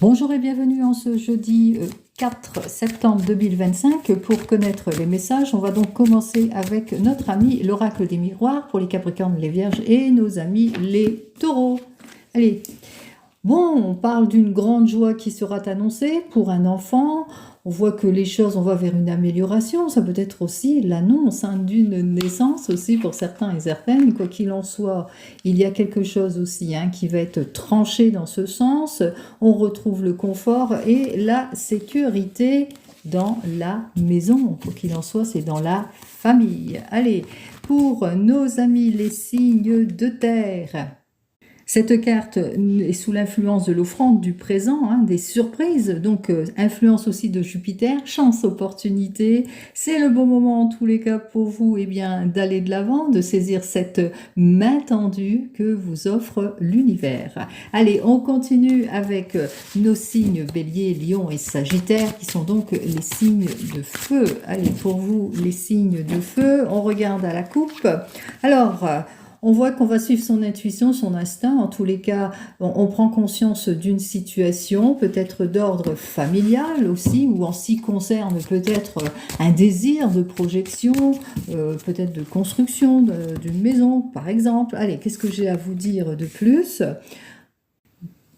Bonjour et bienvenue en ce jeudi 4 septembre 2025. Pour connaître les messages, on va donc commencer avec notre ami l'oracle des miroirs pour les Capricornes, les Vierges et nos amis les Taureaux. Allez, bon, on parle d'une grande joie qui sera annoncée pour un enfant. On voit que les choses, on va vers une amélioration. Ça peut être aussi l'annonce d'une naissance aussi pour certains et certaines. Quoi qu'il en soit, il y a quelque chose aussi qui va être tranché dans ce sens. On retrouve le confort et la sécurité dans la maison. Quoi qu'il en soit, c'est dans la famille. Allez, pour nos amis les signes de terre. Cette carte est sous l'influence de l'offrande du présent, des surprises, donc influence aussi de Jupiter, chance, opportunité. C'est le bon moment en tous les cas pour vous d'aller de l'avant, de saisir cette main tendue que vous offre l'univers. Allez, on continue avec nos signes Bélier, Lion et Sagittaire qui sont donc les signes de feu. Allez, pour vous, les signes de feu, on regarde à la coupe. Alors, on voit qu'on va suivre son intuition, son instinct. En tous les cas, on prend conscience d'une situation, peut-être d'ordre familial aussi, ou en ce qui concerne peut-être un désir de projection, peut-être de construction d'une maison, par exemple. Allez, qu'est-ce que j'ai à vous dire de plus ?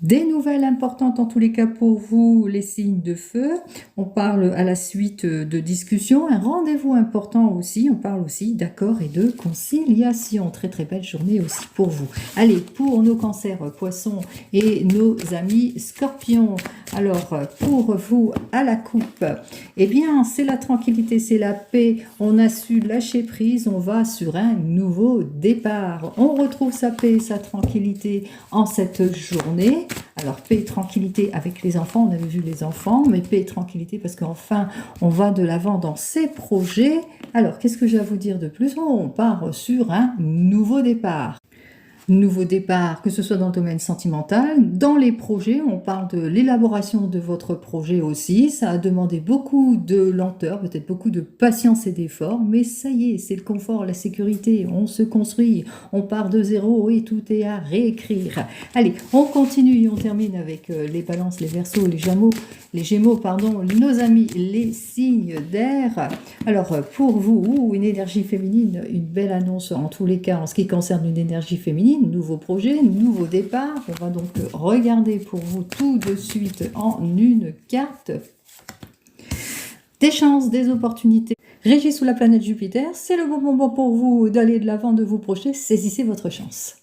Des nouvelles importantes en tous les cas pour vous, les signes de feu. On parle à la suite de discussions, un rendez-vous important aussi. On parle aussi d'accord et de conciliation. Très très belle journée aussi pour vous. Allez, pour nos cancers, poissons et nos amis scorpions. Alors, pour vous, à la coupe, eh bien, c'est la tranquillité, c'est la paix. On a su lâcher prise, on va sur un nouveau départ. On retrouve sa paix, sa tranquillité en cette journée. Alors, paix et tranquillité avec les enfants, on avait vu les enfants, mais paix et tranquillité parce qu'enfin, on va de l'avant dans ces projets. Alors, qu'est-ce que j'ai à vous dire de plus? On part sur un nouveau départ. Nouveau départ, que ce soit dans le domaine sentimental, dans les projets, on parle de l'élaboration de votre projet aussi, ça a demandé beaucoup de lenteur, peut-être beaucoup de patience et d'effort, mais ça y est, c'est le confort, la sécurité, on se construit, on part de zéro et tout est à réécrire. Allez, on continue et on termine avec les balances, les verseaux, les gémeaux, nos amis, les signes d'air. Alors, pour vous, une énergie féminine, une belle annonce en tous les cas en ce qui concerne une énergie féminine, nouveau projet, nouveau départ. On va donc regarder pour vous tout de suite en une carte. Des chances, des opportunités. Régi sous la planète Jupiter, c'est le bon moment pour vous d'aller de l'avant, de vous projeter. Saisissez votre chance.